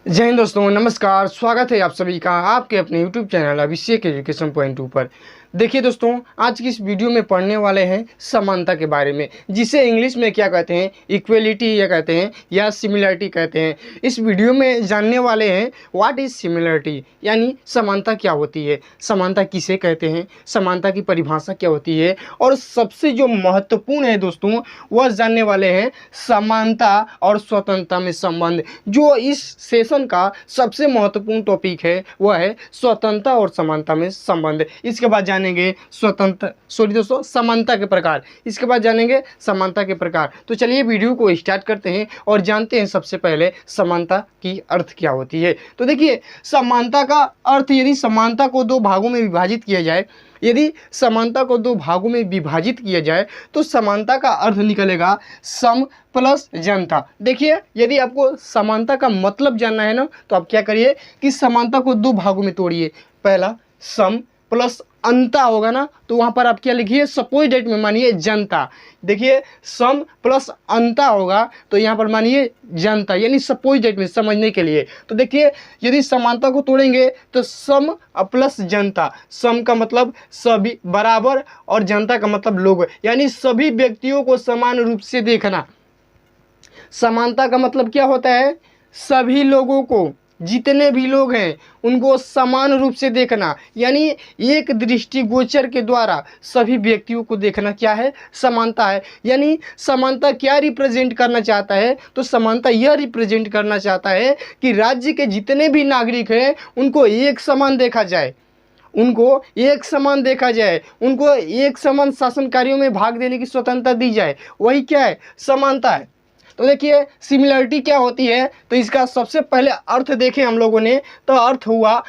जय हिंद दोस्तों, नमस्कार। स्वागत है आप सभी का आपके अपने YouTube चैनल अभिषेक एजुकेशन पॉइंट 2 पर। देखिए दोस्तों, आज की इस वीडियो में पढ़ने वाले हैं समानता के बारे में, जिसे इंग्लिश में क्या कहते हैं, इक्वलिटी या कहते हैं या सिमिलरिटी कहते हैं। इस वीडियो में जानने वाले हैं व्हाट इज़ सिमिलरिटी, यानी समानता क्या होती है, समानता किसे कहते हैं, समानता की परिभाषा क्या होती है, और सबसे जो महत्वपूर्ण है दोस्तों वह जानने वाले हैं समानता और स्वतंत्रता में संबंध। जो इस सेशन का सबसे महत्वपूर्ण टॉपिक है वह है स्वतंत्रता और समानता में संबंध। इसके बाद जानेंगे समानता के प्रकार, इसके बाद जानेंगे समानता के प्रकार। तो चलिए वीडियो को स्टार्ट करते हैं और जानते हैं सबसे पहले समानता की अर्थ क्या होती है। तो देखिए, समानता का अर्थ, यदि समानता को दो भागों में विभाजित किया जाए, तो समानता का अर्थ निकलेगा सम प्लस जनता। देखिए, यदि आपको समानता का मतलब जानना है ना, तो आप क्या करिए कि समानता को दो भागों में तोड़िए। पहला सम प्लस अंता होगा ना, तो वहाँ पर आप क्या लिखिए, सपोज डेट में मानिए जनता। देखिए, सम प्लस अंता होगा तो यहाँ पर मानिए जनता, यानी सपोज डेट में समझने के लिए। तो देखिए, यदि समानता को तोड़ेंगे तो सम प्लस जनता, सम का मतलब सभी बराबर और जनता का मतलब लोग, यानी सभी व्यक्तियों को समान रूप से देखना। समानता का मतलब क्या होता है, सभी लोगों को, जितने भी लोग हैं उनको समान रूप से देखना, यानी एक दृष्टिगोचर के द्वारा सभी व्यक्तियों को देखना क्या है, समानता है। यानी समानता क्या रिप्रेजेंट करना चाहता है, तो समानता यह रिप्रेजेंट करना चाहता है कि राज्य के जितने भी नागरिक हैं उनको एक समान देखा जाए, उनको एक समान शासन कार्यों में भाग देने की स्वतंत्रता दी जाए। वही क्या है, समानता है। तो देखिए, सिमिलरिटी क्या होती है, तो इसका सबसे पहले अर्थ देखें हम लोगों ने, तो अर्थ हुआ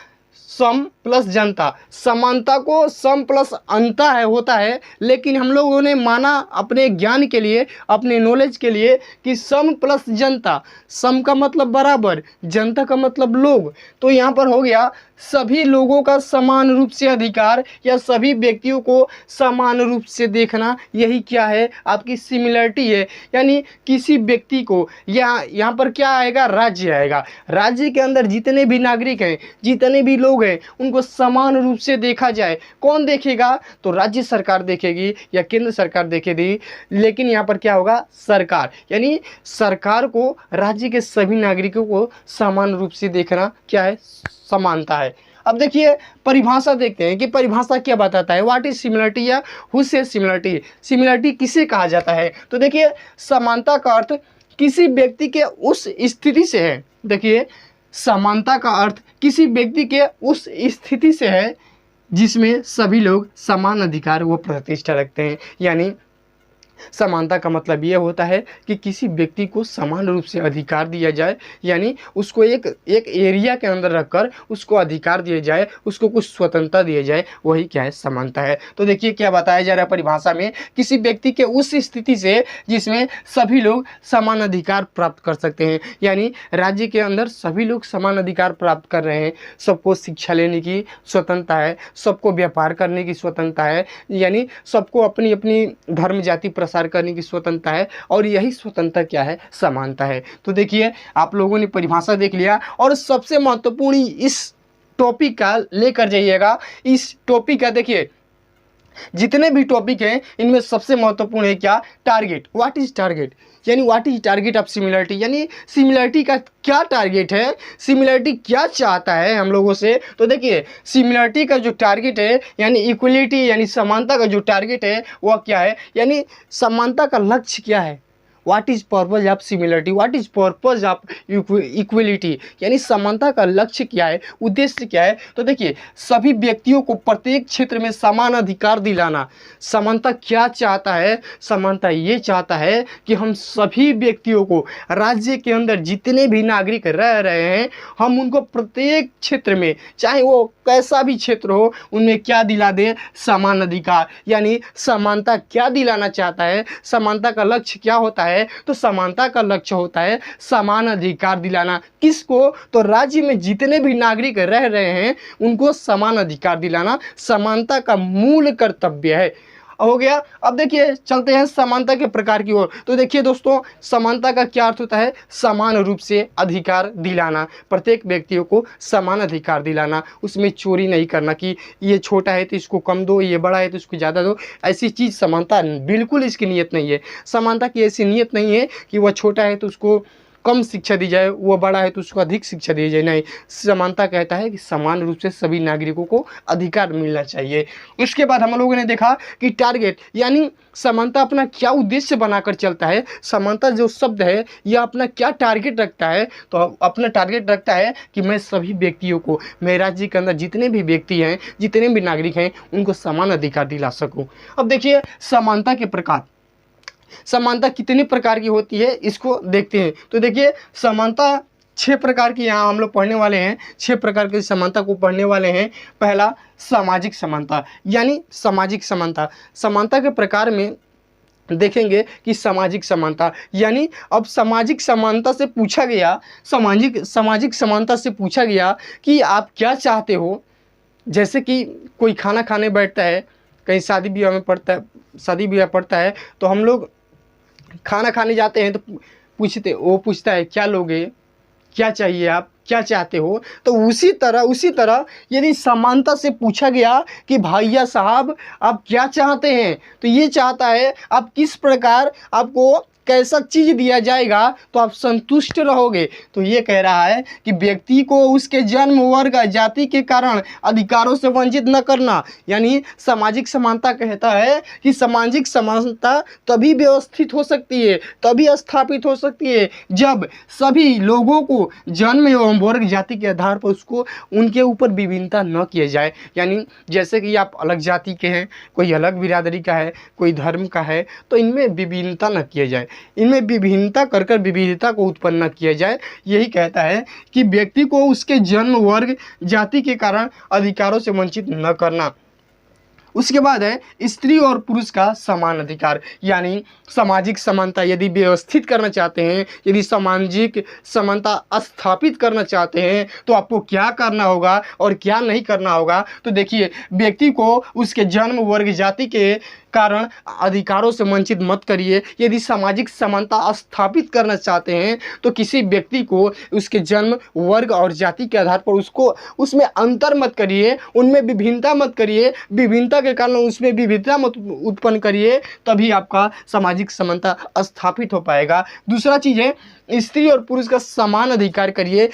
सम प्लस जनता। समानता को सम प्लस अंता होता है, लेकिन हम लोगों ने माना अपने ज्ञान के लिए, अपने नॉलेज के लिए कि सम प्लस जनता, सम का मतलब बराबर, जनता का मतलब लोग। तो यहाँ पर हो गया सभी लोगों का समान रूप से अधिकार या सभी व्यक्तियों को समान रूप से देखना। यही क्या है, आपकी सिमिलरिटी है। यानी किसी व्यक्ति को, यहाँ पर क्या आएगा, राज्य आएगा। राज्य के अंदर जितने भी नागरिक हैं, जितने भी लोग हैं, उनको समान रूप से देखा जाए। कौन देखेगा, तो राज्य सरकार देखेगी या केंद्र सरकार देखेगी, लेकिन यहाँ पर क्या होगा, सरकार, यानी सरकार को राज्य के सभी नागरिकों को समान रूप से देखना क्या है, समानता है। अब देखिए, परिभाषा देखते हैं कि परिभाषा क्या बताता है, व्हाट इज सिमिलरिटी या हु से सिमिलरिटी, सिमिलरिटी किसे कहा जाता है। तो देखिए, समानता का अर्थ किसी व्यक्ति के उस स्थिति से है। देखिए, समानता का अर्थ किसी व्यक्ति के उस स्थिति से है जिसमें सभी लोग समान अधिकार व प्रतिष्ठा रखते हैं। यानी समानता का मतलब ये होता है कि किसी व्यक्ति को समान रूप से अधिकार दिया जाए, यानी उसको एक एरिया के अंदर रखकर उसको अधिकार दिया जाए, उसको कुछ स्वतंत्रता दिया जाए, वही क्या है, समानता है। तो देखिए क्या बताया जा रहा है परिभाषा में, किसी व्यक्ति के उस स्थिति से जिसमें सभी लोग समान अधिकार प्राप्त कर सकते हैं। यानी राज्य के अंदर सभी लोग समान अधिकार प्राप्त कर रहे हैं, सबको शिक्षा लेने की स्वतंत्रता है, सबको व्यापार करने की स्वतंत्रता है, यानी सबको अपनी अपनी धर्म जाति प्रसार करने की स्वतंत्रता है, और यही स्वतंत्रता क्या है, समानता है। तो देखिए, आप लोगों ने परिभाषा देख लिया, और सबसे महत्वपूर्ण इस टॉपिक का लेकर जाइएगा। इस टॉपिक का देखिए, जितने भी टॉपिक हैं इनमें सबसे महत्वपूर्ण है क्या, टारगेट। व्हाट इज टारगेट, यानी what is target of similarity, यानी सिमिलरिटी का क्या टारगेट है, सिमिलरिटी क्या चाहता है हम लोगों से। तो देखिए, सिमिलरिटी का जो टारगेट है, यानी इक्वलिटी, यानी समानता का जो टारगेट है वह क्या है, यानी समानता का लक्ष्य क्या है। What is purpose of similarity, what is purpose of equality, यानी समानता का लक्ष्य क्या है, उद्देश्य क्या है। तो देखिए, सभी व्यक्तियों को प्रत्येक क्षेत्र में समान अधिकार दिलाना। समानता क्या चाहता है, समानता ये चाहता है कि हम सभी व्यक्तियों को, राज्य के अंदर जितने भी नागरिक रह रहे हैं, हम उनको प्रत्येक क्षेत्र में, चाहे वो कैसा भी क्षेत्र हो, उनमें क्या दिला दे, समान अधिकार। यानी समानता क्या दिलाना चाहता है, समानता का लक्ष्य क्या होता है, तो समानता का लक्ष्य होता है समान अधिकार दिलाना। किसको, तो राज्य में जितने भी नागरिक रह रहे हैं उनको समान अधिकार दिलाना समानता का मूल कर्तव्य है। हो गया। अब देखिए चलते हैं समानता के प्रकार की ओर। तो देखिए दोस्तों, समानता का क्या अर्थ होता है? समान रूप से अधिकार दिलाना, प्रत्येक व्यक्तियों को समान अधिकार दिलाना, उसमें चोरी नहीं करना कि ये छोटा है तो इसको कम दो, ये बड़ा है तो इसको ज़्यादा दो। ऐसी चीज़ समानता बिल्कुल इसकी नीयत नहीं है। समानता की ऐसी नीयत नहीं है कि वह छोटा है तो उसको कम शिक्षा दी जाए, वो बड़ा है तो उसको अधिक शिक्षा दी जाए। नहीं, समानता कहता है कि समान रूप से सभी नागरिकों को अधिकार मिलना चाहिए। उसके बाद हम लोगों ने देखा कि टारगेट, यानी समानता अपना क्या उद्देश्य बनाकर चलता है। समानता जो शब्द है यह अपना क्या टारगेट रखता है? तो अपना टारगेट रखता है कि मैं सभी व्यक्तियों को, मेरे राज्य के अंदर जितने भी व्यक्ति हैं, जितने भी नागरिक हैं, उनको समान अधिकार दिला सकूं। अब देखिए समानता के प्रकार, समानता कितने प्रकार की होती है इसको देखते हैं। तो देखिए समानता 6 प्रकार की यहाँ हम लोग पढ़ने वाले हैं, 6 प्रकार की समानता को पढ़ने वाले हैं। पहला सामाजिक समानता, यानी सामाजिक समानता। समानता के प्रकार में देखेंगे कि सामाजिक समानता, यानी अब सामाजिक समानता से पूछा गया, सामाजिक समानता से पूछा गया कि आप क्या चाहते हो। जैसे कि कोई खाना खाने बैठता है, कहीं शादी ब्याह पड़ता है तो हम लोग खाना खाने जाते हैं तो वो पूछता है क्या लोगे, क्या चाहिए, आप क्या चाहते हो। तो उसी तरह यदि समानता से पूछा गया कि भैया साहब आप क्या चाहते हैं, तो ये चाहता है आप किस प्रकार, आपको कैसा चीज़ दिया जाएगा तो आप संतुष्ट रहोगे। तो ये कह रहा है कि व्यक्ति को उसके जन्म, वर्ग, जाति के कारण अधिकारों से वंचित न करना। यानी सामाजिक समानता कहता है कि सामाजिक समानता तभी व्यवस्थित हो सकती है, तभी स्थापित हो सकती है जब सभी लोगों को जन्म एवं वर्ग, जाति के आधार पर उसको उनके ऊपर विभिन्नता न किया जाए। यानी जैसे कि आप अलग जाति के हैं, कोई अलग बिरादरी का है, कोई धर्म का है, तो इनमें विभिन्नता न किया जाए, इनमें विभिन्नता कर विविधता को उत्पन्न न किया जाए। यही कहता है कि व्यक्ति को उसके जन्म, वर्ग, जाति के कारण अधिकारों से वंचित न करना। उसके बाद है स्त्री और पुरुष का समान अधिकार, यानी सामाजिक समानता यदि व्यवस्थित करना चाहते हैं, यदि सामाजिक समानता स्थापित करना चाहते हैं तो आपको क्या करना होगा और क्या नहीं करना होगा। तो देखिए, व्यक्ति को उसके जन्म, वर्ग, जाति के कारण अधिकारों से वंचित मत करिए। यदि सामाजिक समानता स्थापित करना चाहते हैं तो किसी व्यक्ति को उसके जन्म, वर्ग और जाति के आधार पर उसको उसमें अंतर मत करिए, उनमें विभिन्नता मत करिए, विभिन्नता के कारण उसमें विविधता मत उत्पन्न करिए, तभी आपका सामाजिक समानता स्थापित हो पाएगा। दूसरा चीज़ है स्त्री और पुरुष का समान अधिकार करिए।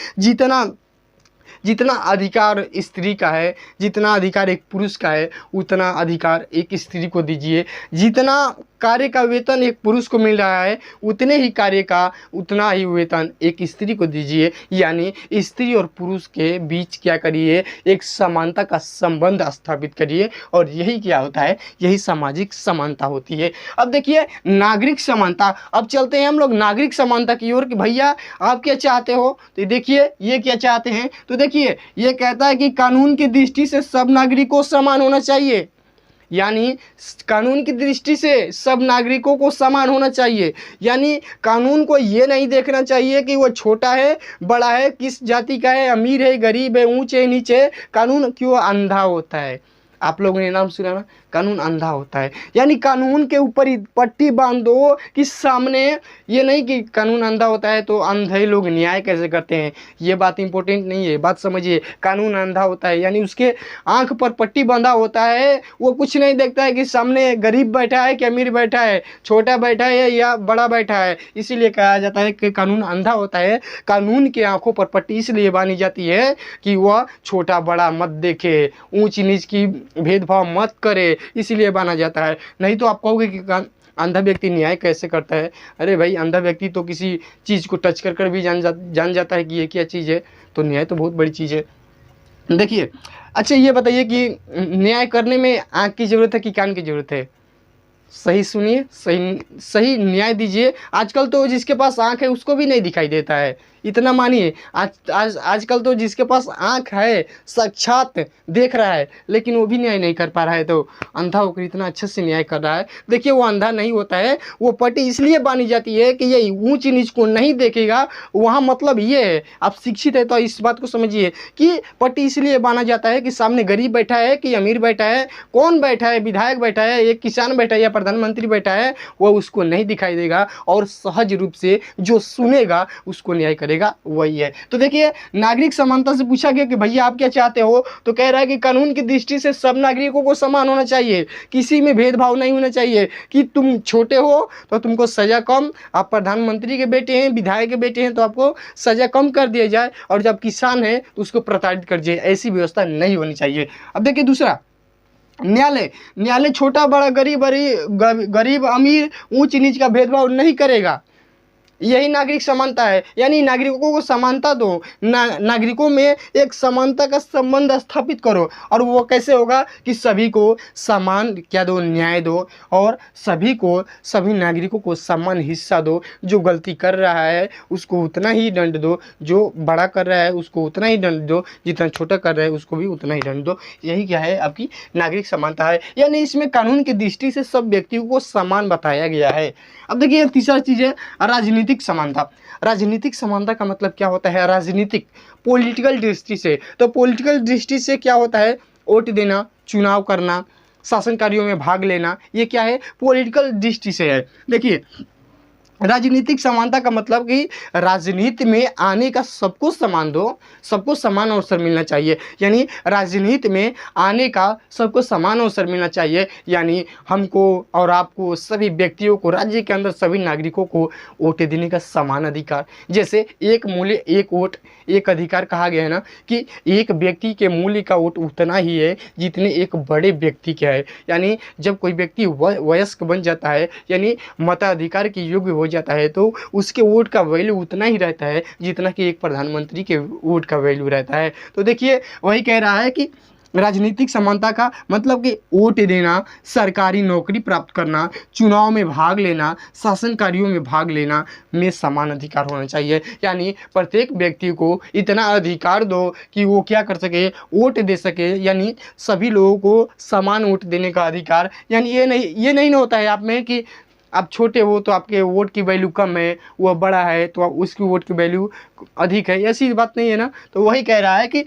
जितना अधिकार स्त्री का है, जितना अधिकार एक पुरुष का है, उतना अधिकार एक स्त्री को दीजिए। जितना कार्य का वेतन एक पुरुष को मिल रहा है, उतने ही कार्य का उतना ही वेतन एक स्त्री को दीजिए। यानी स्त्री और पुरुष के बीच क्या करिए, एक समानता का संबंध स्थापित करिए, और यही क्या होता है, यही सामाजिक समानता होती है। अब देखिए नागरिक समानता, अब चलते हैं हम लोग नागरिक समानता की ओर कि भैया आप क्या चाहते हो। तो देखिए ये क्या चाहते हैं, तो देखिए ये कहता है कि कानून की दृष्टि से सब नागरिकों समान होना चाहिए। यानी कानून की दृष्टि से सब नागरिकों को समान होना चाहिए। यानी कानून को ये नहीं देखना चाहिए कि वो छोटा है, बड़ा है, किस जाति का है, अमीर है, गरीब है, ऊंचे नीचे। कानून क्यों अंधा होता है, आप लोगों ने नाम सुना ना, कानून अंधा होता है। यानी कानून के ऊपर ही पट्टी बांध दो कि सामने, ये नहीं कि कानून अंधा होता है तो अंधे लोग न्याय कैसे करते हैं, ये बात इंपॉर्टेंट नहीं है। बात समझिए, कानून अंधा होता है यानी उसके आंख पर पट्टी बंधा होता है, वो कुछ नहीं देखता है कि सामने गरीब बैठा है कि अमीर बैठा है, छोटा बैठा है या बड़ा बैठा है। इसीलिए कहा जाता है कि कानून अंधा होता है। कानून के आंखों पर पट्टी इसलिए बांधी जाती है कि वह छोटा बड़ा मत देखे, ऊंच नीच की भेदभाव मत करे, इसीलिए बांधा जाता है। नहीं तो आप कहोगे कि अंधा व्यक्ति न्याय कैसे करता है। अरे भाई, अंधा व्यक्ति तो किसी चीज़ को टच कर भी जान जाता है कि ये क्या चीज़ है। तो न्याय तो बहुत बड़ी चीज़ है। देखिए, अच्छा ये बताइए कि न्याय करने में आँख की ज़रूरत है कि कान की ज़रूरत है। सही सुनिए, सही न्याय दीजिए। आजकल तो जिसके पास आँख है उसको भी नहीं दिखाई देता है, इतना मानिए। आजकल तो जिसके पास आँख है, साक्षात देख रहा है, लेकिन वो भी न्याय नहीं कर पा रहा है, तो अंधा होकर इतना अच्छे से न्याय कर रहा है। देखिए वो अंधा नहीं होता है, वो पट्टी इसलिए बांधी जाती है कि ये ऊंच नीच को नहीं देखेगा। वहाँ मतलब ये है, आप शिक्षित है तो इस बात को समझिए कि पट्टी इसलिए बांधा जाता है कि सामने गरीब बैठा है कि अमीर बैठा है, कौन बैठा है, विधायक बैठा है, एक किसान बैठा है या प्रधानमंत्री बैठा है, वो उसको नहीं दिखाई देगा और सहज रूप से जो सुनेगा उसको न्याय करेगा, वही है। तो देखिए नागरिक समानता से पूछा गया कि भैया आप क्या चाहते हो, तो कह रहा है कि कानून की दृष्टि से सब नागरिकों को समान होना चाहिए, किसी में भेदभाव नहीं होना चाहिए कि तुम छोटे हो तो तुमको सजा कम, आप प्रधानमंत्री के बेटे हैं, विधायक के बेटे हैं तो आपको सजा कम कर दिया जाए, और जब किसान है तो उसको प्रताड़ित कर दिया जाए। ऐसी व्यवस्था नहीं होनी चाहिए। अब देखिए दूसरा, न्यायालय छोटा बड़ा, गरीब अमीर, ऊंच नीच का भेदभाव नहीं करेगा। यही नागरिक समानता है, यानी नागरिकों को समानता दो, नागरिकों में एक समानता का संबंध स्थापित करो। और वो कैसे होगा कि सभी को समान क्या दो, न्याय दो, और सभी नागरिकों को समान हिस्सा दो। जो गलती कर रहा है उसको उतना ही दंड दो, जो बड़ा कर रहा है उसको उतना ही दंड दो, जितना छोटा कर रहा है उसको भी उतना ही दंड दो। यही क्या है, आपकी नागरिक समानता है। यानी इसमें कानून की दृष्टि से सब व्यक्तियों को समान बताया गया है। अब देखिए तीसरा चीज़ है राजनीतिक समानता। राजनीतिक समानता का मतलब क्या होता है, राजनीतिक पॉलिटिकल दृष्टि से। तो पॉलिटिकल दृष्टि से क्या होता है, वोट देना, चुनाव करना, शासन कार्यों में भाग लेना, ये क्या है, पॉलिटिकल दृष्टि से है। देखिए राजनीतिक समानता का मतलब कि राजनीति में आने का सबको समान दो, सबको समान अवसर मिलना चाहिए। यानी राजनीति में आने का सबको समान अवसर मिलना चाहिए, यानी हमको और आपको, सभी व्यक्तियों को, राज्य के अंदर सभी नागरिकों को वोट देने का समान अधिकार। जैसे एक मूल्य एक वोट एक अधिकार कहा गया है ना, कि एक व्यक्ति के मूल्य का वोट उतना ही है जितने एक बड़े व्यक्ति का है। यानी जब कोई व्यक्ति वयस्क बन जाता है, यानी मताधिकार के योग्य हो जाता है, तो उसके वोट का वैल्यू उतना ही रहता है जितना कि एक प्रधानमंत्री के वोट का वैल्यू रहता है। तो देखिए वही कह रहा है कि राजनीतिक समानता का मतलब कि वोट देना, सरकारी नौकरी प्राप्त करना, चुनाव में भाग लेना, शासन कार्यों में भाग लेना में समान अधिकार होना चाहिए। यानी प्रत्येक व्यक्ति को इतना अधिकार दो कि वो क्या कर सके, वोट दे सके। यानी सभी लोगों को समान वोट देने का अधिकार। यानी ये नहीं होता है आप में कि आप छोटे हो तो आपके वोट की वैल्यू कम है, वह बड़ा है तो उसकी वोट की वैल्यू अधिक है, ऐसी बात नहीं है ना। तो वही कह रहा है कि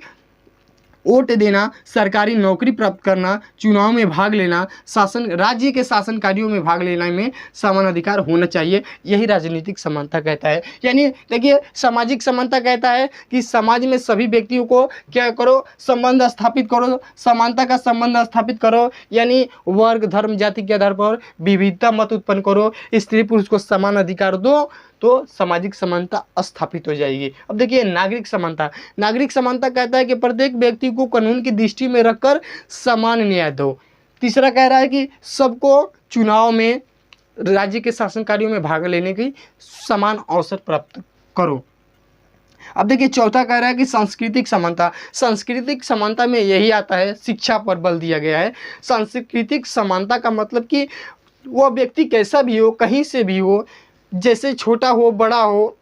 वोट देना, सरकारी नौकरी प्राप्त करना, चुनाव में भाग लेना, राज्य के शासन कार्यों में भाग लेने में समान अधिकार होना चाहिए। यही राजनीतिक समानता कहता है। यानी देखिए सामाजिक समानता कहता है कि समाज में सभी व्यक्तियों को क्या करो, संबंध स्थापित करो, समानता का संबंध स्थापित करो। यानी वर्ग धर्म जाति के आधार पर विविधता मत उत्पन्न करो, स्त्री पुरुष को समान अधिकार दो, तो सामाजिक समानता स्थापित हो जाएगी। अब देखिए नागरिक समानता कहता है कि प्रत्येक व्यक्ति को कानून की दृष्टि में रखकर समान न्याय दो। तीसरा कह रहा है कि सबको चुनाव में, राज्य के शासन कार्यों में भाग लेने की समान अवसर प्राप्त करो। अब देखिए चौथा कह रहा है कि सांस्कृतिक समानता में यही आता है, शिक्षा पर बल दिया गया है। सांस्कृतिक समानता का मतलब कि वह व्यक्ति कैसा भी हो, कहीं से भी हो, जैसे छोटा हो बड़ा हो,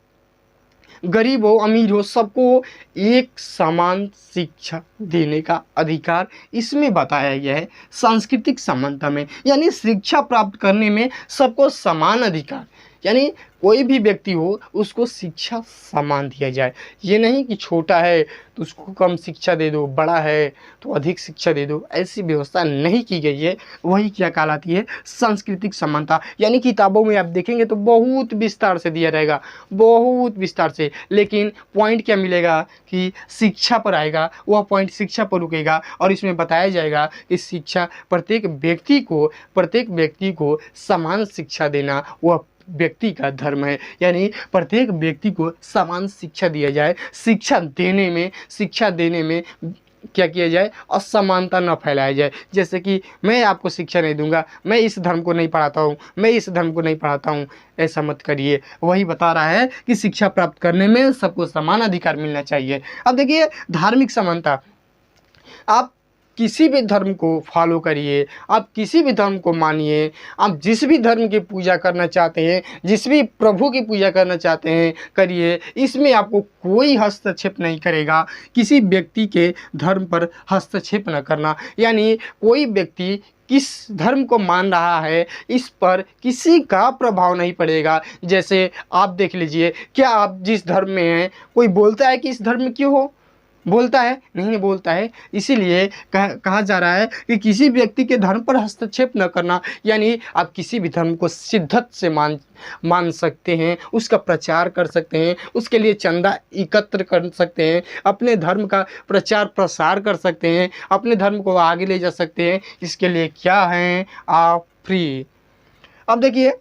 गरीब हो अमीर हो, सबको एक समान शिक्षा देने का अधिकार इसमें बताया गया है सांस्कृतिक समानता में। यानी शिक्षा प्राप्त करने में सबको समान अधिकार, यानी कोई भी व्यक्ति हो उसको शिक्षा समान दिया जाए। ये नहीं कि छोटा है तो उसको कम शिक्षा दे दो, बड़ा है तो अधिक शिक्षा दे दो, ऐसी व्यवस्था नहीं की गई है। वही क्या कहलाती है, सांस्कृतिक समानता। यानी किताबों में आप देखेंगे तो बहुत विस्तार से दिया रहेगा, बहुत विस्तार से, लेकिन पॉइंट क्या मिलेगा कि शिक्षा पर आएगा, वह पॉइंट शिक्षा पर रुकेगा और इसमें बताया जाएगा कि शिक्षा प्रत्येक व्यक्ति को समान शिक्षा देना वह व्यक्ति का धर्म है। यानी प्रत्येक व्यक्ति को समान शिक्षा दिया जाए, शिक्षा देने में क्या किया जाए, असमानता न फैलाया जाए। जैसे कि मैं आपको शिक्षा नहीं दूंगा, मैं इस धर्म को नहीं पढ़ाता हूँ, मैं इस धर्म को नहीं पढ़ाता हूँ, ऐसा मत करिए। वही बता रहा है कि शिक्षा प्राप्त करने में सबको समान अधिकार मिलना चाहिए। अब देखिए धार्मिक समानता, आप किसी भी धर्म को फॉलो करिए, आप किसी भी धर्म को मानिए, आप जिस भी धर्म की पूजा करना चाहते हैं, जिस भी प्रभु की पूजा करना चाहते हैं करिए, इसमें आपको कोई हस्तक्षेप नहीं करेगा। किसी व्यक्ति के धर्म पर हस्तक्षेप न करना, यानी कोई व्यक्ति किस धर्म को मान रहा है इस पर किसी का प्रभाव नहीं पड़ेगा। जैसे आप देख लीजिए, क्या आप जिस धर्म में हैं कोई बोलता है कि इस धर्म में क्यों हो? बोलता है? नहीं बोलता है। इसीलिए कहा जा रहा है कि किसी व्यक्ति के धर्म पर हस्तक्षेप न करना, यानी आप किसी भी धर्म को शिद्दत से मान सकते हैं, उसका प्रचार कर सकते हैं, उसके लिए चंदा एकत्र कर सकते हैं, अपने धर्म का प्रचार प्रसार कर सकते हैं, अपने धर्म को आगे ले जा सकते हैं। इसके लिए क्या हैं आप फ्री। अब देखिए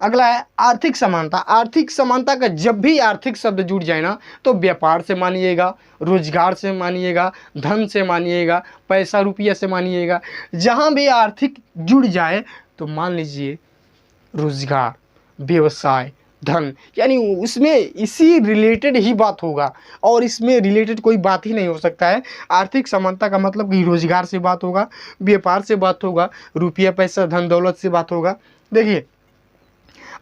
अगला है आर्थिक समानता। आर्थिक समानता का जब भी आर्थिक शब्द जुड़ जाए ना तो व्यापार से मानिएगा, रोजगार से मानिएगा, धन से मानिएगा, पैसा रुपया से मानिएगा। जहाँ भी आर्थिक जुड़ जाए तो मान लीजिए रोजगार, व्यवसाय, धन, यानी उसमें इसी रिलेटेड ही बात होगा और इसमें रिलेटेड कोई बात ही नहीं हो सकता है। आर्थिक समानता का मतलब कि रोजगार से बात होगा, व्यापार से बात होगा, रुपया पैसा धन दौलत से बात होगा। देखिए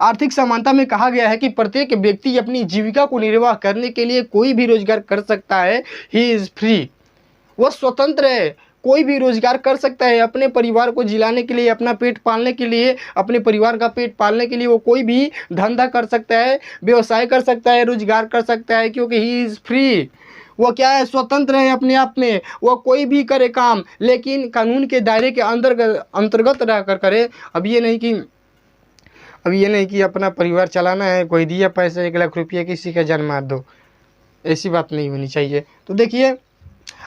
आर्थिक समानता में कहा गया है कि प्रत्येक व्यक्ति अपनी जीविका को निर्वाह करने के लिए कोई भी रोजगार कर सकता है। ही इज़ फ्री, वह स्वतंत्र है, कोई भी रोजगार कर सकता है अपने परिवार को जिलाने के लिए, अपना पेट पालने के लिए, अपने परिवार का पेट पालने के लिए वो कोई भी धंधा कर सकता है, व्यवसाय कर सकता है, रोजगार कर सकता है, क्योंकि ही इज़ फ्री। वह क्या है? स्वतंत्र है अपने आप में, वह कोई भी करे काम, लेकिन कानून के दायरे के अंतर्गत रहकर करे। अब ये नहीं कि अपना परिवार चलाना है, कोई दिया पैसे 1 लाख रुपये किसी का जान मार दो, ऐसी बात नहीं होनी चाहिए। तो देखिए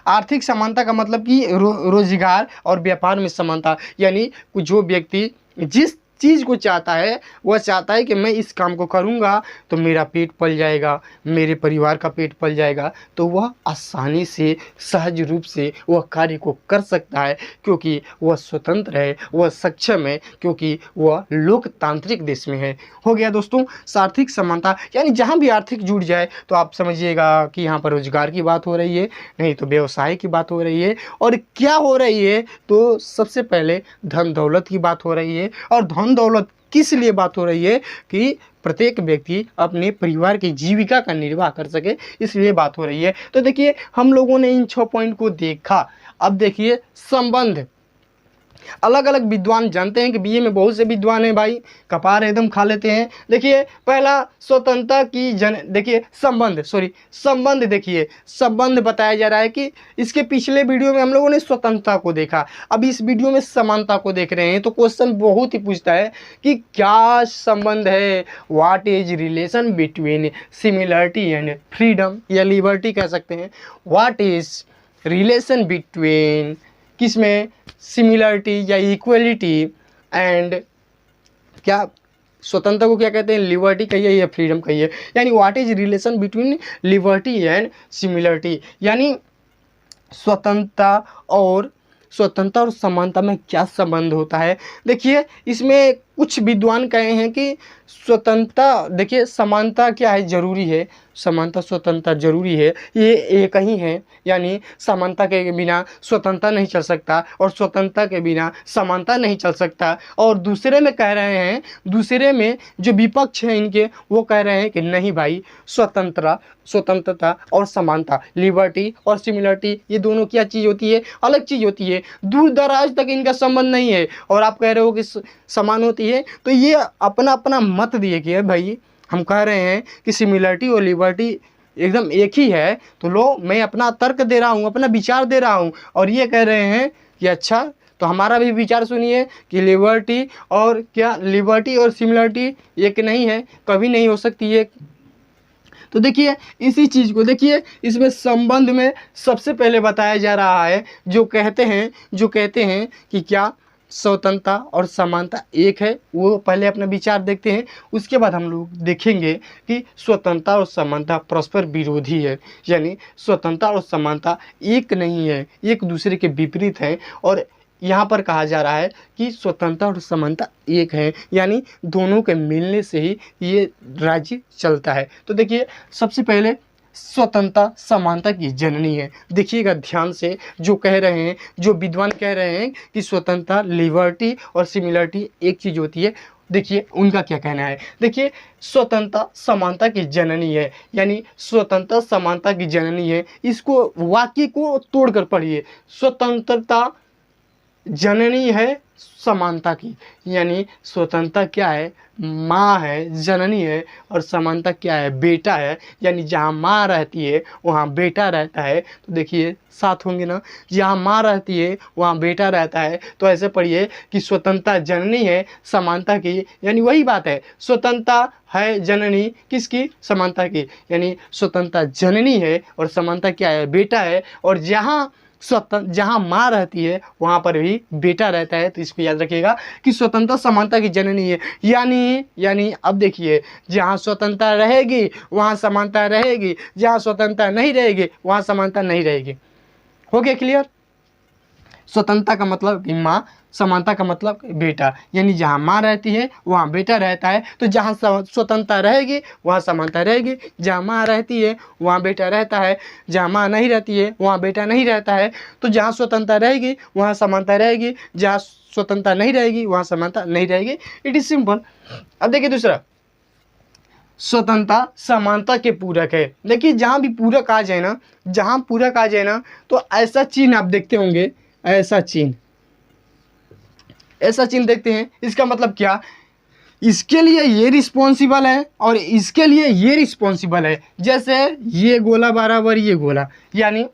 आर्थिक समानता का मतलब कि रोजगार और व्यापार में समानता, यानी जो व्यक्ति जिस चीज़ को चाहता है वह चाहता है कि मैं इस काम को करूँगा तो मेरा पेट पल जाएगा, मेरे परिवार का पेट पल जाएगा, तो वह आसानी से सहज रूप से वह कार्य को कर सकता है, क्योंकि वह स्वतंत्र है, वह सक्षम है, क्योंकि वह लोकतांत्रिक देश में है। हो गया दोस्तों आर्थिक समानता, यानी जहाँ भी आर्थिक जुड़ जाए तो आप समझिएगा कि यहाँ पर रोजगार की बात हो रही है, नहीं तो व्यवसाय की बात हो रही है। और क्या हो रही है? तो सबसे पहले धन दौलत की बात हो रही है। और धन दौलत किस लिए बात हो रही है? कि प्रत्येक व्यक्ति अपने परिवार की जीविका का निर्वाह कर सके, इसलिए बात हो रही है। तो देखिए हम लोगों ने इन 6 पॉइंट को देखा। अब देखिए संबंध। अलग अलग विद्वान जानते हैं कि बीए में बहुत से विद्वान हैं भाई, कपार एकदम खा लेते हैं। देखिए पहला स्वतंत्रता की देखिए संबंध देखिए संबंध बताया जा रहा है कि इसके पिछले वीडियो में हम लोगों ने स्वतंत्रता को देखा, अब इस वीडियो में समानता को देख रहे हैं। तो क्वेश्चन बहुत ही पूछता है कि क्या संबंध है, what is relation between similarity and freedom या लिबर्टी कह सकते हैं। व्हाट इज रिलेशन बिटवीन किसमें, सिमिलरिटी या इक्वलिटी एंड क्या स्वतंत्रता को क्या कहते हैं, लिबर्टी कहिए या फ्रीडम कहिए, यानी what is relation between liberty and similarity, यानी स्वतंत्रता और समानता में क्या संबंध होता है। देखिए इसमें कुछ विद्वान कहे हैं कि स्वतंत्रता, देखिए समानता क्या है, जरूरी है, समानता स्वतंत्रता जरूरी है, ये एक ही है, यानी समानता के बिना स्वतंत्रता नहीं चल सकता और स्वतंत्रता के बिना समानता नहीं चल सकता। और दूसरे में कह रहे हैं, दूसरे में जो विपक्ष है इनके वो कह रहे हैं कि नहीं भाई, स्वतंत्रता और समानता, लिबर्टी और सिमिलरिटी, ये दोनों क्या चीज़ होती है, अलग चीज़ होती है, दूर दराज तक इनका संबंध नहीं है। और आप कह रहे हो कि समान होती है, तो ये अपना अपना मत दिए कि भाई हम कह रहे हैं कि सिमिलरिटी और लिबर्टी एकदम एक ही है, तो लो मैं अपना तर्क दे रहा हूँ, अपना विचार दे रहा हूँ, और ये कह रहे हैं कि अच्छा तो हमारा भी विचार सुनिए कि लिबर्टी और सिमिलरिटी एक नहीं है, कभी नहीं हो सकती है। तो देखिए इसी चीज़ को देखिए, इसमें संबंध में सबसे पहले बताया जा रहा है, जो कहते हैं कि क्या स्वतंत्रता और समानता एक है, वो पहले अपना विचार देखते हैं। उसके बाद हम लोग देखेंगे कि स्वतंत्रता और समानता परस्पर विरोधी है, यानी स्वतंत्रता और समानता एक नहीं है, एक दूसरे के विपरीत हैं। और यहाँ पर कहा जा रहा है कि स्वतंत्रता और समानता एक है, यानी दोनों के मिलने से ही ये राज्य चलता है। तो देखिए सबसे पहले स्वतंत्रता समानता की जननी है। देखिएगा ध्यान से, जो कह रहे हैं, जो विद्वान कह रहे हैं कि स्वतंत्रता, लिबर्टी और सिमिलरिटी एक चीज़ होती है, देखिए उनका क्या कहना है। देखिए स्वतंत्रता समानता की जननी है, यानी स्वतंत्रता समानता की जननी है, इसको वाक्य को तोड़कर पढ़िए। स्वतंत्रता जननी है समानता की, यानी स्वतंत्रता क्या है, माँ है, जननी है, और समानता क्या है, बेटा है। यानी जहाँ माँ रहती है वहाँ बेटा रहता है। तो देखिए साथ होंगे ना, जहाँ माँ रहती है वहाँ बेटा रहता है। तो ऐसे पढ़िए कि स्वतंत्रता जननी है समानता की, यानी वही बात है, स्वतंत्रता है जननी किसकी, समानता की, यानी स्वतंत्रता जननी है और समानता क्या है, बेटा है। और जहाँ माँ रहती है वहाँ पर भी बेटा रहता है। तो इसको याद रखिएगा कि स्वतंत्रता समानता की जननी है। यानी अब देखिए, जहाँ स्वतंत्रता रहेगी वहाँ समानता रहेगी, जहाँ स्वतंत्रता नहीं रहेगी वहाँ समानता नहीं रहेगी। हो गया क्लियर? स्वतंत्रता का मतलब माँ, समानता का मतलब बेटा, यानी जहाँ माँ रहती है वहाँ बेटा रहता है। तो जहाँ स्वतंत्रता रहेगी वहाँ समानता रहेगी, जहाँ माँ रहती है वहाँ बेटा रहता है, जहाँ माँ नहीं रहती है वहाँ बेटा नहीं रहता है। तो जहाँ स्वतंत्रता रहेगी वहाँ समानता रहेगी, जहाँ स्वतंत्रता नहीं रहेगी वहाँ समानता नहीं रहेगी। It is simple. अब देखिए दूसरा, स्वतंत्रता समानता के पूरक है। देखिए जहाँ भी पूरक आ जाए ना, जहाँ पूरक आ जाए ना, तो ऐसा चिन्ह आप देखते होंगे, ऐसा चिन्ह देखते हैं। इसका मतलब क्या, इसके लिए ये रिस्पॉन्सिबल है और इसके लिए ये रिस्पॉन्सिबल है। जैसे ये गोला बराबर ये गोला, यानी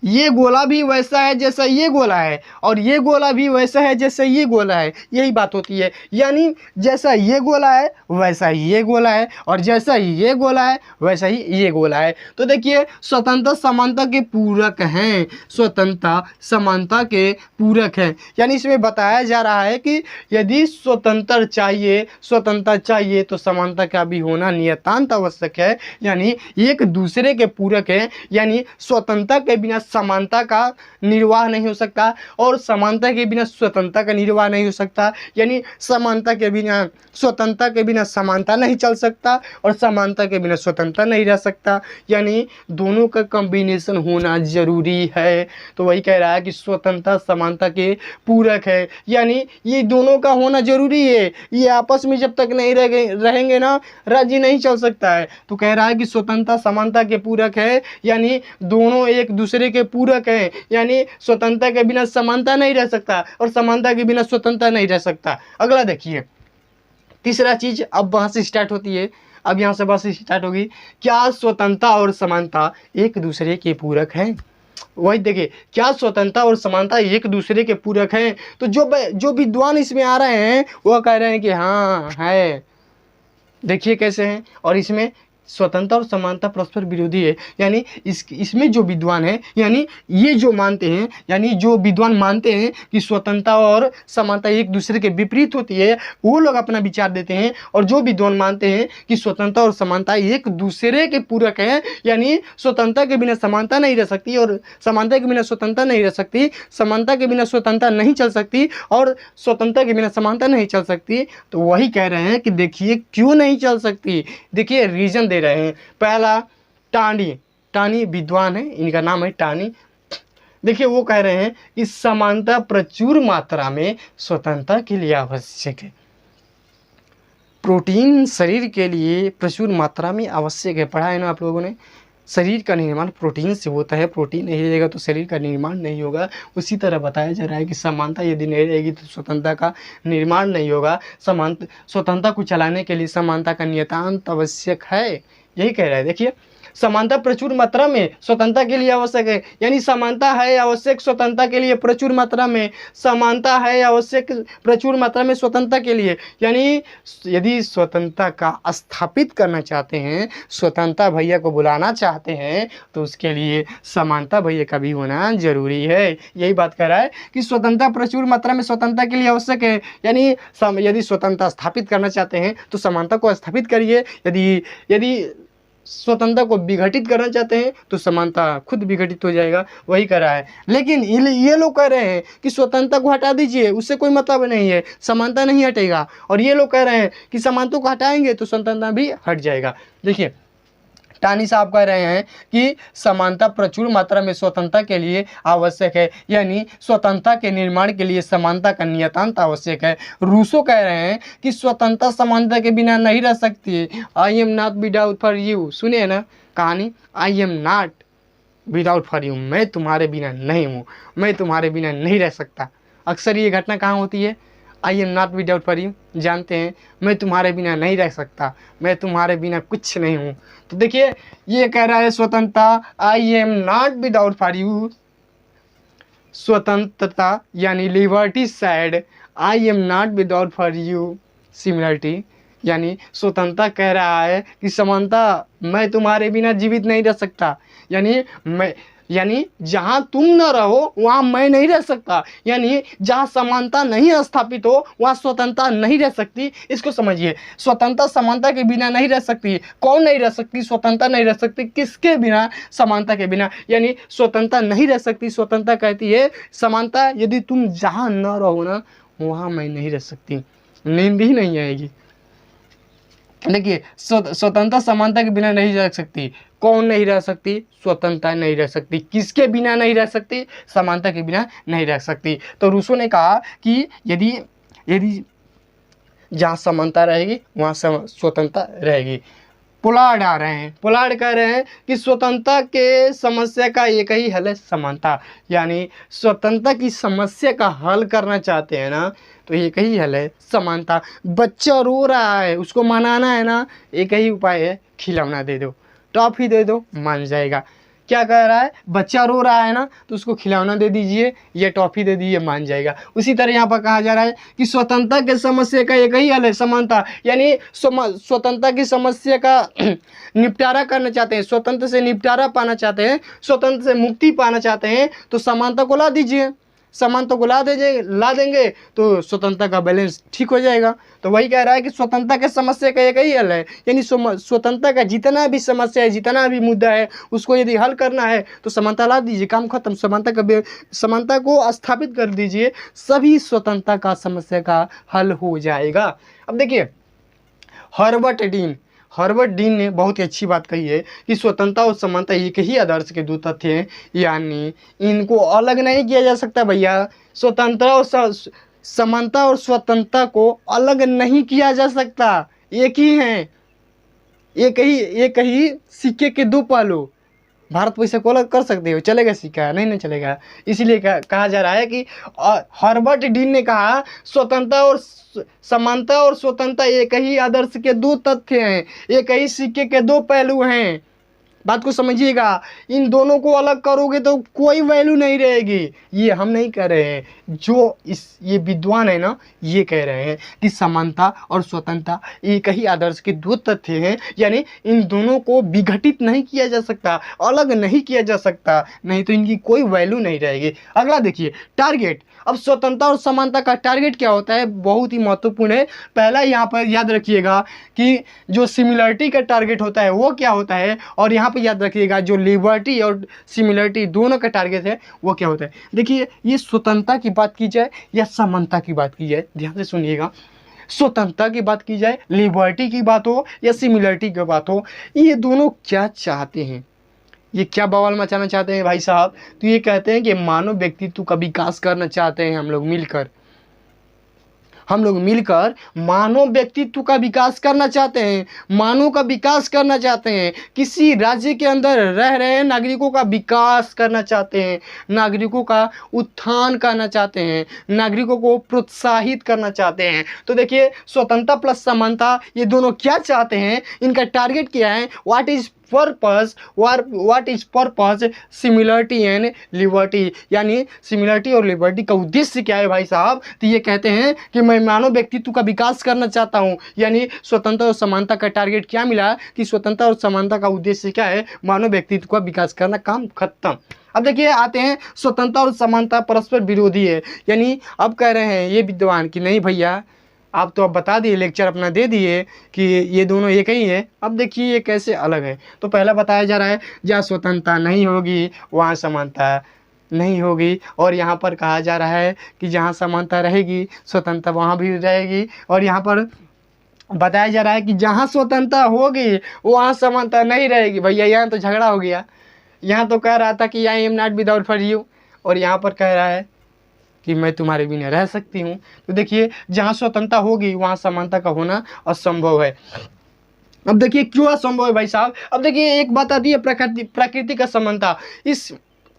ये गोला भी वैसा है जैसा ये गोला है, और ये गोला भी वैसा है जैसा ये गोला है। यही बात होती है, यानी जैसा ये गोला है वैसा ही ये गोला है, और जैसा ये गोला है वैसा ही ये गोला है। तो देखिए स्वतंत्रता समानता के पूरक हैं, स्वतंत्रता समानता के पूरक हैं। यानी इसमें बताया जा रहा है कि यदि स्वतंत्रता चाहिए तो समानता का भी होना नितांत आवश्यक है। यानी एक दूसरे के पूरक है, यानी स्वतंत्रता के बिना समानता का निर्वाह नहीं हो सकता, और समानता के बिना स्वतंत्रता का निर्वाह नहीं हो सकता। यानी समानता के बिना स्वतंत्रता के बिना समानता नहीं चल सकता, और समानता के बिना स्वतंत्रता नहीं रह सकता। यानी दोनों का कॉम्बिनेशन होना जरूरी है। तो वही कह रहा है कि स्वतंत्रता समानता के पूरक है, यानी ये दोनों का होना जरूरी है। ये आपस में जब तक नहीं रहेंगे ना, राज्य नहीं चल सकता है। तो कह रहा है कि स्वतंत्रता समानता के पूरक है, यानी दोनों एक दूसरे के पूरक हैं। यानी स्वतंत्रता के बिना समानता नहीं रह सकता, और समानता के बिना स्वतंत्रता नहीं रह सकता। अगला देखिए, तीसरा चीज, अब बहस स्टार्ट होती है। अब यहाँ से बहस स्टार्ट होगी, क्या स्वतंत्रता और समानता एक दूसरे के पूरक हैं? वही देखिए, क्या स्वतंत्रता और समानता एक दूसरे के पूरक हैं? तो जो विद्वान इसमें आ रहे हैं वह कह रहे हैं कि हाँ है। देखिए कैसे हैं, और इसमें स्वतंत्रता और समानता परस्पर विरोधी है। यानी इसमें जो विद्वान है, यानी ये जो मानते हैं, यानी जो विद्वान मानते हैं कि स्वतंत्रता और समानता एक दूसरे के विपरीत होती है, वो लोग अपना विचार देते हैं। और जो विद्वान मानते हैं कि स्वतंत्रता और समानता एक दूसरे के पूरक हैं, यानी स्वतंत्रता के बिना समानता नहीं रह सकती, और समानता के बिना स्वतंत्रता नहीं रह सकती, समानता के बिना स्वतंत्रता नहीं चल सकती, और स्वतंत्रता के बिना समानता नहीं चल सकती। तो वही कह रहे हैं कि देखिए क्यों नहीं चल सकती। देखिए रीजन दे रहे हैं। पहला, टानी विद्वान है, इनका नाम है टानी। देखिए वो कह रहे हैं कि समानता प्रचुर मात्रा में स्वतंत्रता के लिए आवश्यक है। प्रोटीन शरीर के लिए प्रचुर मात्रा में आवश्यक है। पढ़ा है ना आप लोगों ने, शरीर का निर्माण प्रोटीन से होता है, प्रोटीन नहीं रहेगा तो शरीर का निर्माण नहीं होगा। उसी तरह बताया जा रहा है कि समानता यदि नहीं रहेगी तो स्वतंत्रता का निर्माण नहीं होगा। स्वतंत्रता को चलाने के लिए समानता का नितांत आवश्यक है, यही कह रहा है। देखिए समानता प्रचुर मात्रा में स्वतंत्रता के लिए आवश्यक है, यानी समानता है आवश्यक स्वतंत्रता के लिए प्रचुर मात्रा में, समानता है आवश्यक प्रचुर मात्रा में स्वतंत्रता के लिए। यानी यदि स्वतंत्रता का स्थापित करना चाहते हैं, स्वतंत्रता भैया को बुलाना चाहते हैं, तो उसके लिए समानता भैया का भी होना जरूरी है। यही बात कह रहा है कि स्वतंत्रता प्रचुर मात्रा में स्वतंत्रता के लिए आवश्यक है, यानी यदि स्वतंत्रता स्थापित करना चाहते हैं तो समानता को स्थापित करिए। यदि स्वतंत्रता को विघटित करना चाहते हैं तो समानता खुद विघटित हो जाएगा, वही कर रहा है। लेकिन ये लोग कह रहे हैं कि स्वतंत्रता को हटा दीजिए, उससे कोई मतलब नहीं है, समानता नहीं हटेगा। और ये लोग कह रहे हैं कि समानता को हटाएंगे तो स्वतंत्रता भी हट जाएगा। देखिए टानी साहब कह रहे हैं कि समानता प्रचुर मात्रा में स्वतंत्रता के लिए आवश्यक है, यानी स्वतंत्रता के निर्माण के लिए समानता का नितांत आवश्यक है। रूसो कह रहे हैं कि स्वतंत्रता समानता के बिना नहीं रह सकती। I am not without for you, सुनिए ना कहानी, I am not without for you, मैं तुम्हारे बिना नहीं हूँ, मैं तुम्हारे बिना नहीं रह सकता। अक्सर ये घटना कहाँ होती है, I am not without for you, जानते हैं मैं तुम्हारे बिना नहीं रह सकता, मैं तुम्हारे बिना कुछ नहीं हूँ। तो देखिए ये कह रहा है स्वतंत्रता, I am not without for you, स्वतंत्रता यानी liberty sad, I am not without for you similarity, यानी स्वतंत्रता कह रहा है कि समानता, मैं तुम्हारे बिना जीवित नहीं रह सकता, यानी जहाँ तुम न रहो वहाँ मैं नहीं रह सकता, यानी जहाँ समानता नहीं स्थापित हो वहाँ स्वतंत्रता नहीं रह सकती। इसको समझिए, स्वतंत्रता समानता के बिना नहीं रह सकती। कौन नहीं रह सकती? स्वतंत्रता नहीं रह सकती। किसके बिना? समानता के बिना, यानी स्वतंत्रता नहीं रह सकती। स्वतंत्रता कहती है समानता, यदि तुम जहाँ न रहो ना वहाँ मैं नहीं रह सकती, नींद ही नहीं आएगी। देखिए स्वतंत्रता समानता के बिना नहीं रह सकती। कौन नहीं रह सकती? स्वतंत्रता नहीं रह सकती। किसके बिना नहीं रह सकती? समानता के बिना नहीं रह सकती। तो रूसो ने कहा कि यदि जहाँ समानता रहेगी वहाँ स्वतंत्रता रहेगी। पोलार्ड आ रहे हैं, पोलार्ड कह रहे हैं कि स्वतंत्रता के समस्या का एक ही हल है समानता, यानी स्वतंत्रता की समस्या का हल करना चाहते हैं ना तो एक ही हल है समानता। बच्चा रो रहा है, उसको मनाना है ना, एक ही उपाय है, खिलौना दे दो, टॉफी दे दो, मान जाएगा। क्या कह रहा है? बच्चा रो रहा है ना तो उसको खिलौना दे दीजिए या टॉफी दे दीजिए, मान जाएगा। उसी तरह यहाँ पर कहा जा रहा है कि स्वतंत्रता के समस्या का एक ही हल है समानता, यानी स्वतंत्रता की समस्या का निपटारा करना चाहते हैं, स्वतंत्र से निपटारा पाना चाहते हैं, स्वतंत्र से मुक्ति पाना चाहते हैं तो समानता को ला दीजिए। समानता को ला देंगे तो स्वतंत्रता का बैलेंस ठीक हो जाएगा। तो वही कह रहा है कि स्वतंत्रता के समस्या का एक ही हल है, यानी स्वतंत्रता का जितना भी समस्या है, जितना भी मुद्दा है, उसको यदि हल करना है तो समानता ला दीजिए, काम खत्म। समानता को स्थापित कर दीजिए, सभी स्वतंत्रता का समस्या का हल हो जाएगा। अब देखिए हर्बर्ट डीन ने बहुत ही अच्छी बात कही है कि स्वतंत्रता और समानता एक ही आदर्श के दो तथ्य हैं, यानी इनको अलग नहीं किया जा सकता भैया। स्वतंत्रता और समानता और स्वतंत्रता को अलग नहीं किया जा सकता, एक ही हैं, एक ही सिक्के के दो पहलू। भारत पैसे को अलग कर सकते हो, चलेगा सिक्का? नहीं चलेगा। इसीलिए कहा जा रहा है कि हर्बर्ट डीन ने कहा स्वतंत्रता और समानता और स्वतंत्रता एक ही आदर्श के दो तथ्य हैं, एक ही सिक्के के दो पहलू हैं। बात को समझिएगा, इन दोनों को अलग करोगे तो कोई वैल्यू नहीं रहेगी। ये हम नहीं कह रहे हैं, जो ये विद्वान है ना ये कह रहे हैं कि समानता और स्वतंत्रता एक ही आदर्श के दो तथ्य हैं, यानी इन दोनों को विघटित नहीं किया जा सकता, अलग नहीं किया जा सकता, नहीं तो इनकी कोई वैल्यू नहीं रहेगी। अगला देखिए टारगेट। अब स्वतंत्रता और समानता का टारगेट क्या होता है? बहुत ही महत्वपूर्ण है। पहला यहाँ पर याद रखिएगा कि जो सिमिलरिटी का टारगेट होता है वो क्या होता है, और यहाँ पर याद रखिएगा जो लिबर्टी और सिमिलरिटी दोनों का टारगेट है वो क्या होता है। देखिए ये स्वतंत्रता की बात की जाए या समानता की बात की जाए, ध्यान से सुनिएगा, स्वतंत्रता की बात की जाए, लिबर्टी की बात हो या सिमिलरिटी की बात हो, ये दोनों क्या चाहते हैं? ये क्या बवाल मचाना चाहते हैं भाई साहब? तो ये कहते हैं कि मानव व्यक्तित्व का विकास करना चाहते हैं हम लोग मिलकर मानव व्यक्तित्व का विकास करना चाहते हैं, मानव का विकास करना चाहते हैं, किसी राज्य के अंदर रह रहे नागरिकों का विकास करना चाहते हैं, नागरिकों का उत्थान करना चाहते हैं, नागरिकों को प्रोत्साहित करना चाहते हैं। तो देखिए स्वतंत्रता प्लस समानता ये दोनों क्या चाहते हैं, इनका टारगेट क्या है, what is purpose similarity and liberty, यानी सिमिलरिटी और लिबर्टी का उद्देश्य क्या है भाई साहब? तो ये कहते हैं कि मैं मानव व्यक्तित्व का विकास करना चाहता हूँ, यानी स्वतंत्रता और समानता का टारगेट क्या मिला कि स्वतंत्रता और समानता का उद्देश्य क्या है? मानव व्यक्तित्व का विकास करना, काम खत्म। अब देखिए आते हैं स्वतंत्रता और समानता परस्पर विरोधी है, यानी अब कह रहे हैं ये विद्वान कि नहीं भैया आप तो अब बता दिए, लेक्चर अपना दे दिए कि ये दोनों एक ही है, अब देखिए ये कैसे अलग है। तो पहला बताया जा रहा है जहाँ स्वतंत्रता नहीं होगी वहाँ समानता नहीं होगी, और यहाँ पर कहा जा रहा है कि जहाँ समानता रहेगी स्वतंत्रता वहाँ भी रहेगी, और यहाँ पर बताया जा रहा है कि जहाँ स्वतंत्रता होगी वहाँ समानता नहीं रहेगी। भैया यहाँ तो झगड़ा हो गया। यहाँ तो कह रहा था कि I am not without for you, और यहाँ पर कह रहा है कि मैं तुम्हारे बिना रह सकती हूँ। तो देखिए जहाँ स्वतंत्रता होगी वहाँ समानता का होना असंभव है। अब देखिए क्यों असंभव है भाई साहब। अब देखिए एक बात आती है प्रकृति का समानता। इस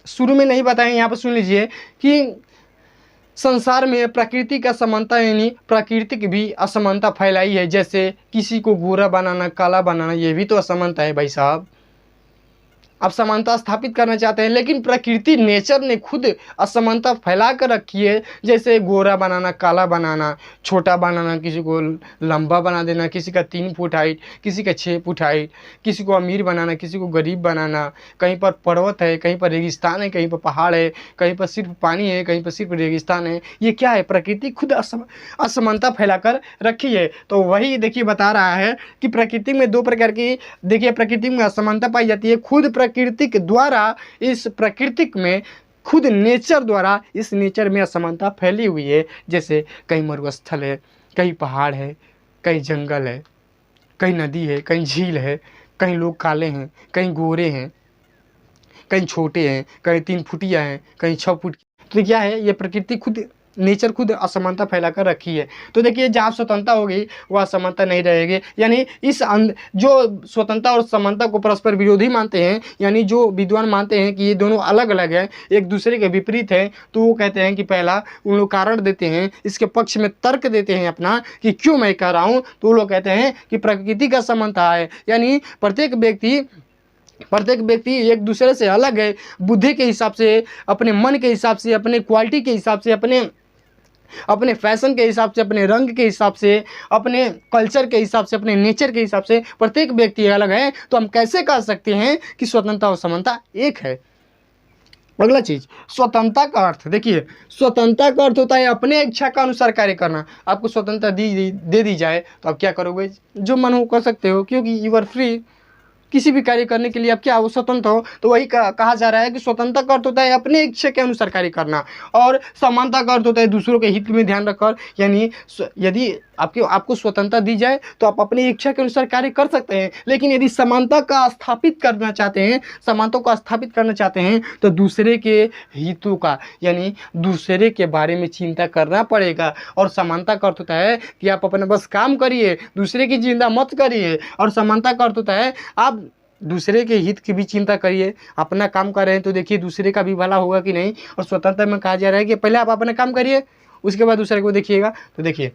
शुरू में नहीं बताएं, यहाँ पर सुन लीजिए कि संसार में प्रकृति का समानता यानी प्राकृतिक भी असमानता फैलाई है। जैसे किसी को गोरा बनाना, काला बनाना, ये भी तो असमानता है भाई साहब। आप समानता स्थापित करना चाहते हैं, लेकिन प्रकृति नेचर ने खुद असमानता फैला कर रखी है। जैसे गोरा बनाना, काला बनाना, छोटा बनाना, किसी को लंबा बना देना, किसी का 3 फुट हाइट, किसी का 6 फुट हाइट, किसी को अमीर बनाना, किसी को गरीब बनाना। कहीं पर पर्वत है, कहीं पर रेगिस्तान है, कहीं पर पहाड़ है, कहीं पर सिर्फ पानी है, कहीं पर सिर्फ रेगिस्तान है। ये क्या है? प्रकृति खुद असमानता फैलाकर रखी है। तो वही देखिए बता रहा है कि प्रकृति में 2 प्रकार की, देखिए प्रकृति में असमानता पाई जाती है। खुद प्रकृति के द्वारा, इस प्रकृतिक में खुद नेचर द्वारा, इस नेचर में असमानता फैली हुई है। जैसे कहीं मरुस्थल है, कहीं पहाड़ है, कहीं जंगल है, कहीं नदी है, कहीं झील है, कहीं लोग काले हैं, कहीं गोरे हैं, कहीं छोटे हैं, कहीं 3 फुटिया हैं, कहीं 6 फुट। तो क्या है? ये प्रकृति खुद, नेचर खुद असमानता फैलाकर रखी है। तो देखिए जहाँ स्वतंत्रता होगी वह असमानता नहीं रहेगी। यानी इस जो स्वतंत्रता और समानता को परस्पर विरोधी मानते हैं, यानी जो विद्वान मानते हैं कि ये दोनों अलग अलग हैं, एक दूसरे के विपरीत हैं, तो वो कहते हैं कि पहला उन लोग कारण देते हैं, इसके पक्ष में तर्क देते हैं अपना कि क्यों मैं कह रहा हूँ। तो वो लोग कहते हैं कि प्रकृति का समानता है, यानी प्रत्येक व्यक्ति एक दूसरे से अलग है। बुद्धि के हिसाब से, अपने मन के हिसाब से, अपने क्वालिटी के हिसाब से, अपने फैशन के हिसाब से, अपने रंग के हिसाब से, अपने कल्चर के हिसाब से, अपने नेचर के हिसाब से प्रत्येक व्यक्ति अलग है। तो हम कैसे कह सकते हैं कि स्वतंत्रता और समानता एक है? अगला चीज, स्वतंत्रता का अर्थ देखिए। स्वतंत्रता का अर्थ होता है अपने इच्छा का अनुसार कार्य करना। आपको स्वतंत्रता दे दी जाए तो आप क्या करोगे? जो मन हो कर सकते हो, क्योंकि यू आर फ्री। किसी भी कार्य करने के लिए आप क्या हो? स्वतंत्र हो। तो वही कहा जा रहा है कि स्वतंत्रता का अर्थ होता है अपने इच्छा के अनुसार कार्य करना, और समानता का अर्थ होता है दूसरों के हित में ध्यान रखकर। यानी यदि आपको स्वतंत्रता दी जाए तो आप अपनी इच्छा के अनुसार कार्य कर सकते हैं, लेकिन यदि समानता का स्थापित करना चाहते हैं, समानता को स्थापित करना चाहते हैं, तो दूसरे के हितों का, यानी दूसरे के बारे में चिंता करना पड़ेगा। और समानता का अर्थ होता है कि आप अपने बस काम करिए, दूसरे की चिंता मत करिए। और समानता का अर्थ होता है आप दूसरे के हित की भी चिंता करिए। अपना काम कर रहे हैं तो देखिए दूसरे का भी भला होगा कि नहीं। और स्वतंत्रता में कहा जा रहा है कि पहले आप अपना काम करिए, उसके बाद दूसरे को देखिएगा। तो देखिए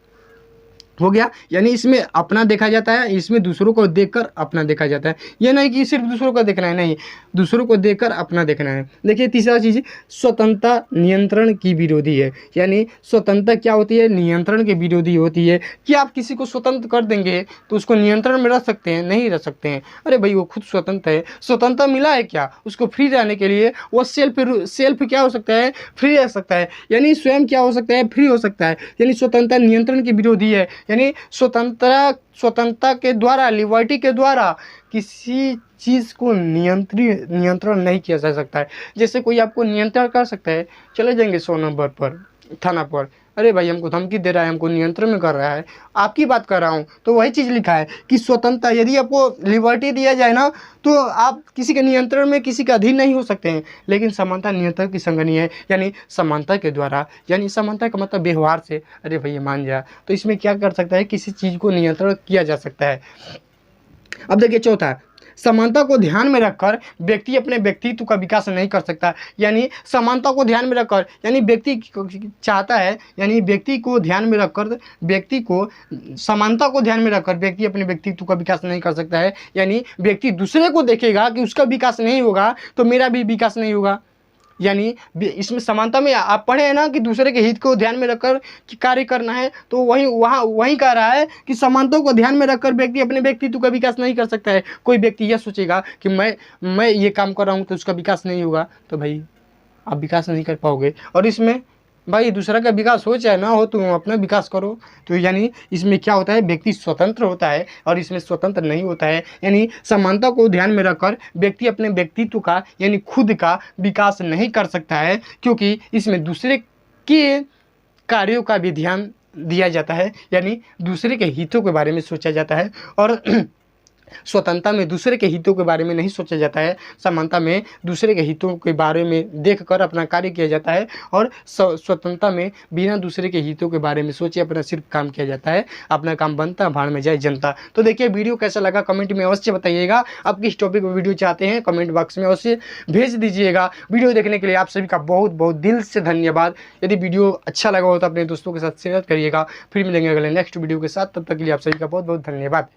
हो गया, यानी इसमें अपना देखा जाता है, इसमें दूसरों को देखकर अपना देखा जाता है। ये नहीं कि सिर्फ दूसरों को देखना है, नहीं, दूसरों को देखकर अपना देखना है। देखिए तीसरा चीज़, स्वतंत्रता नियंत्रण की विरोधी है। यानी स्वतंत्रता क्या होती है? नियंत्रण के विरोधी होती है। कि आप किसी को स्वतंत्र कर देंगे तो उसको नियंत्रण में रख सकते हैं? नहीं रख सकते हैं। अरे भाई वो खुद स्वतंत्र है, स्वतंत्रता मिला है क्या उसको फ्री रहने के लिए? वो सेल्फ क्या हो सकता है? फ्री रह सकता है। यानी स्वयं क्या हो सकता है? फ्री हो सकता है। यानी स्वतंत्रता नियंत्रण की विरोधी है। यानी स्वतंत्रता के द्वारा, लिबर्टी के द्वारा किसी चीज़ को नियंत्रण नहीं किया जा सकता है। जैसे कोई आपको नियंत्रण कर सकता है, चले जाएंगे 100 नंबर पर, थाना पर, अरे भाई हमको धमकी दे रहा है, हमको नियंत्रण में कर रहा है, आपकी बात कर रहा हूँ। तो वही चीज़ लिखा है कि स्वतंत्रता, यदि आपको लिबर्टी दिया जाए ना, तो आप किसी के नियंत्रण में, किसी के अधीन नहीं हो सकते हैं। लेकिन समानता नियंत्रण की संगनी है। यानी समानता के द्वारा, यानी समानता का मतलब व्यवहार से, अरे भैया मान जा, तो इसमें क्या कर सकता है? किसी चीज़ को नियंत्रण किया जा सकता है। अब देखिए चौथा, समानता को ध्यान में रखकर व्यक्ति अपने व्यक्तित्व का विकास नहीं कर सकता। यानी समानता को ध्यान में रखकर, यानी व्यक्ति चाहता है, यानी व्यक्ति को ध्यान में रखकर, व्यक्ति को समानता को ध्यान में रखकर व्यक्ति अपने व्यक्तित्व का विकास नहीं कर सकता है। यानी व्यक्ति दूसरे को देखेगा कि उसका विकास नहीं होगा तो मेरा भी विकास नहीं होगा। यानी इसमें समानता में आप पढ़े हैं ना कि दूसरे के हित को ध्यान में रखकर कार्य करना है। तो वही कह रहा है कि समानता को ध्यान में रखकर व्यक्ति अपने व्यक्तित्व का विकास नहीं कर सकता है। कोई व्यक्ति यह सोचेगा कि मैं ये काम कर रहा हूँ तो उसका विकास नहीं होगा, तो भाई आप विकास नहीं कर पाओगे। और इसमें भाई दूसरा का विकास हो चाहे ना हो, तुम अपना विकास करो। तो यानी इसमें क्या होता है? व्यक्ति स्वतंत्र होता है और इसमें स्वतंत्र नहीं होता है। यानी समानता को ध्यान में रखकर व्यक्ति अपने व्यक्तित्व का, यानी खुद का विकास नहीं कर सकता है, क्योंकि इसमें दूसरे के कार्यों का भी ध्यान दिया जाता है, यानी दूसरे के हितों के बारे में सोचा जाता है। और स्वतंत्रता में दूसरे के हितों के बारे में नहीं सोचा जाता है। समानता में दूसरे के हितों के बारे में देखकर अपना कार्य किया जाता है, और स्वतंत्रता में बिना दूसरे के हितों के बारे में सोचे अपना सिर्फ काम किया जाता है। अपना काम बनता, भाड़ में जाए जनता। तो देखिए वीडियो कैसा लगा कमेंट में अवश्य बताइएगा। आप किस टॉपिक पर वीडियो चाहते हैं कमेंट बॉक्स में अवश्य भेज दीजिएगा। वीडियो देखने के लिए आप सभी का बहुत बहुत दिल से धन्यवाद। यदि वीडियो अच्छा लगा हो तो अपने दोस्तों के साथ शेयर करिएगा। फिर मिलेंगे अगले नेक्स्ट वीडियो के साथ, तब तक के लिए आप सभी का बहुत बहुत धन्यवाद।